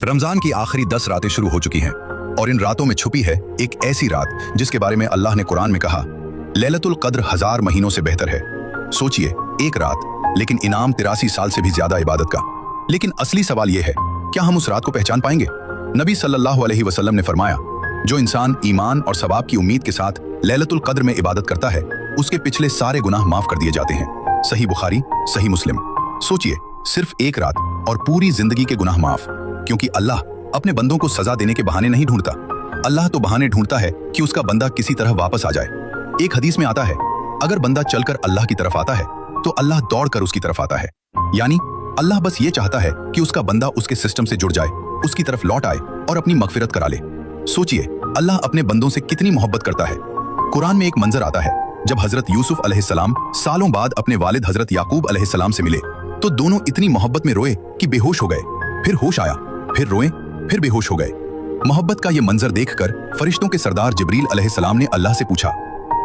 रमजान की आखिरी 10 रातें शुरू हो चुकी हैं और इन रातों में छुपी है एक ऐसी रात जिसके बारे में अल्लाह ने कुरान में कहा, लैलतुल कद्र 1000 महीनों से बेहतर है। सोचिए, एक रात लेकिन इनाम 83 साल से भी ज्यादा इबादत का। लेकिन असली सवाल यह है, क्या हम उस रात को पहचान पाएंगे? नबी सल्लल्लाहु अलैहि वसल्लम ने फरमाया, जो इंसान ईमान और सवाब की उम्मीद के साथ लैलतुल कद्र में इबादत करता है, उसके पिछले सारे गुनाह माफ कर दिए जाते हैं। सही बुखारी, सही मुस्लिम। सोचिए, सिर्फ एक रात और पूरी जिंदगी के गुनाह माफ। क्योंकि अल्लाह अपने बंदों को सजा देने के बहाने नहीं ढूंढता, अल्लाह तो बहाने ढूंढता है कि उसका बंदा किसी तरह वापस आ जाए। एक हदीस में आता है, अगर बंदा चलकर अल्लाह की तरफ आता है तो अल्लाह दौड़कर उसकी तरफ आता है। यानी अल्लाह बस ये चाहता है कि उसका बंदा उसके सिस्टम से जुड़ जाए, उसकी तरफ लौट आए और अपनी मगफिरत करा ले। सोचिए, अल्लाह अपने बंदों से कितनी मोहब्बत करता है। कुरान में एक मंजर आता है, जब हजरत यूसुफ अलैहिस्सलाम सालों बाद अपने वालिद हजरत याकूब अलैहिस्सलाम से मिले तो दोनों इतनी मोहब्बत में रोए कि बेहोश हो गए। फिर होश आया, फिर रोए, फिर बेहोश हो गए। मोहब्बत का ये मंजर देखकर फरिश्तों के सरदार जिब्रील अलैहिस्सलाम ने अल्लाह से पूछा,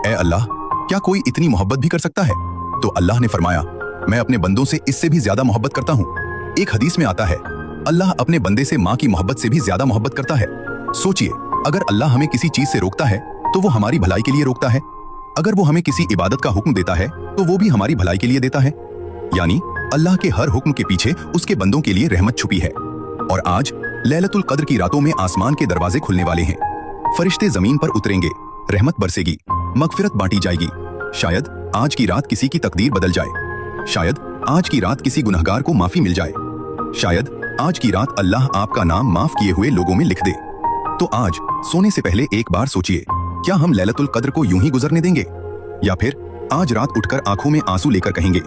ए अल्लाह, क्या कोई इतनी मोहब्बत भी कर सकता है? तो अल्लाह ने फरमाया, मैं अपने बंदों से इससे भी ज्यादा मोहब्बत करता हूँ। एक हदीस में आता है, अल्लाह अपने बंदे से माँ की मोहब्बत से भी ज्यादा मोहब्बत करता है। सोचिए, अगर अल्लाह हमें किसी चीज से रोकता है तो वो हमारी भलाई के लिए रोकता है। अगर वो हमें किसी इबादत का हुक्म देता है तो वो भी हमारी भलाई के लिए देता है। यानी अल्लाह के हर हुक्म के पीछे उसके बंदों के लिए रहमत छुपी है। और आज लैलतुल कद्र की रातों में आसमान के दरवाजे खुलने वाले हैं, फरिश्ते जमीन पर उतरेंगे, रहमत बरसेगी, मगफिरत बांटी जाएगी। शायद आज की रात किसी की तकदीर बदल जाए, शायद आज की रात किसी गुनहगार को माफी मिल जाए, शायद आज की रात अल्लाह आपका नाम माफ किए हुए लोगों में लिख दे। तो आज सोने से पहले एक बार सोचिए, क्या हम लैलतुल कद्र को यूं ही गुजरने देंगे, या फिर आज रात उठकर आंखों में आंसू लेकर कहेंगे,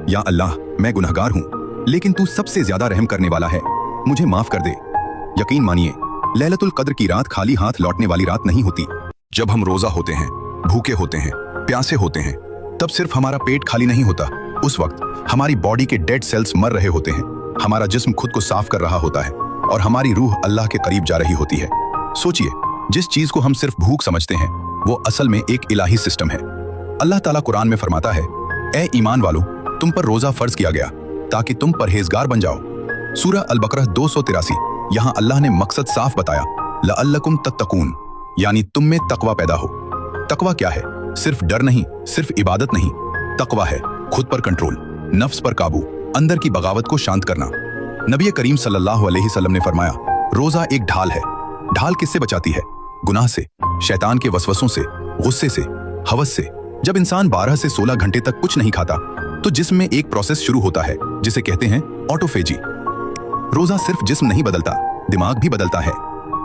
या अल्लाह, मैं गुनहगार हूं लेकिन तू सबसे ज्यादा रहम करने वाला है, मुझे माफ कर दे। यकीन मानिए, लैलतुल कद्र की रात खाली हाथ लौटने वाली रात नहीं होती। जब हम रोजा होते हैं, भूखे होते हैं, प्यासे होते हैं, तब सिर्फ हमारा पेट खाली नहीं होता, उस वक्त हमारी बॉडी के डेड सेल्स मर रहे होते हैं, हमारा जिस्म खुद को साफ कर रहा होता है और हमारी रूह अल्लाह के करीब जा रही होती है। सोचिए, जिस चीज को हम सिर्फ भूख समझते हैं वो असल में एक इलाही सिस्टम है। अल्लाह ताला कुरान में फरमाता है, ए ईमान वालों, तुम पर रोजा फर्ज किया गया ताकि तुम परहेजगार बन जाओ। सूरह अल-बकरह 283। यहाँ अल्लाह ने मकसद साफ बताया, लअल्लकुम तत्तकून, यानी तुम में तकवा पैदा हो। तकवा क्या है? सिर्फ डर नहीं, सिर्फ इबादत नहीं, तकवा है खुद पर कंट्रोल, नफ्स पर काबू, अंदर की बगावत को शांत करना। नबी करीम सल्लल्लाहु अलैहि वसल्लम ने फरमाया, रोजा एक ढाल है। ढाल किससे बचाती है? गुनाह से, शैतान के वसवसों से, गुस्से से, हवस से। जब इंसान 12 से 16 घंटे तक कुछ नहीं खाता तो जिस्म में एक प्रोसेस शुरू होता है जिसे कहते हैं ऑटोफेजी। रोजा सिर्फ जिस्म नहीं बदलता, दिमाग भी बदलता है।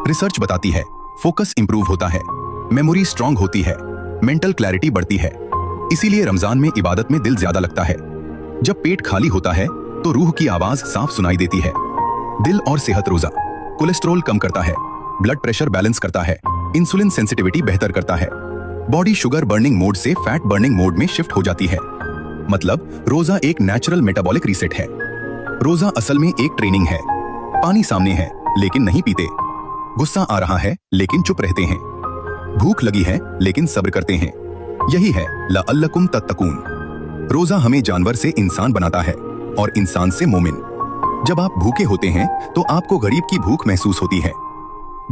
रिसर्च बताती है, फोकस इंप्रूव होता है, मेमोरी स्ट्रांग होती है, मेंटल क्लैरिटी बढ़ती है। इसीलिए रमजान में इबादत में दिल ज्यादा लगता है। जब पेट खाली होता है तो रूह की आवाज साफ सुनाई देती है। दिल और सेहत रोजा कोलेस्ट्रॉल कम करता है, ब्लड प्रेशर बैलेंस करता है, इंसुलिन सेंसिटिविटी बेहतर करता है, बॉडी शुगर बर्निंग मोड से फैट बर्निंग मोड में शिफ्ट हो जाती है। मतलब रोजा एक नेचुरल मेटाबॉलिक रीसेट है। रोजा असल में एक ट्रेनिंग है। पानी सामने है लेकिन नहीं पीते, गुस्सा आ रहा है लेकिन चुप रहते हैं, भूख लगी है लेकिन सब्र करते हैं। यही है लअल्लकुम तत्तकून। रोजा हमें जानवर से इंसान बनाता है और इंसान से मोमिन। जब आप भूखे होते हैं तो आपको गरीब की भूख महसूस होती है।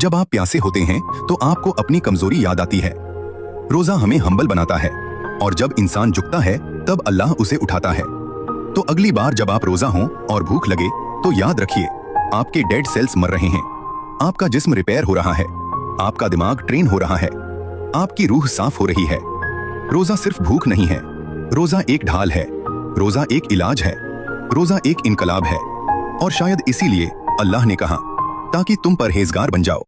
जब आप प्यासे होते हैं तो आपको अपनी कमजोरी याद आती है। रोजा हमें हम्बल बनाता है और जब इंसान झुकता है तब अल्लाह उसे उठाता है। तो अगली बार जब आप रोजा हों और भूख लगे तो याद रखिए, आपके डेड सेल्स मर रहे हैं, आपका जिस्म रिपेयर हो रहा है, आपका दिमाग ट्रेन हो रहा है, आपकी रूह साफ हो रही है। रोजा सिर्फ भूख नहीं है, रोजा एक ढाल है, रोजा एक इलाज है, रोजा एक इनकलाब है। और शायद इसीलिए अल्लाह ने कहा, ताकि तुम परहेजगार बन जाओ।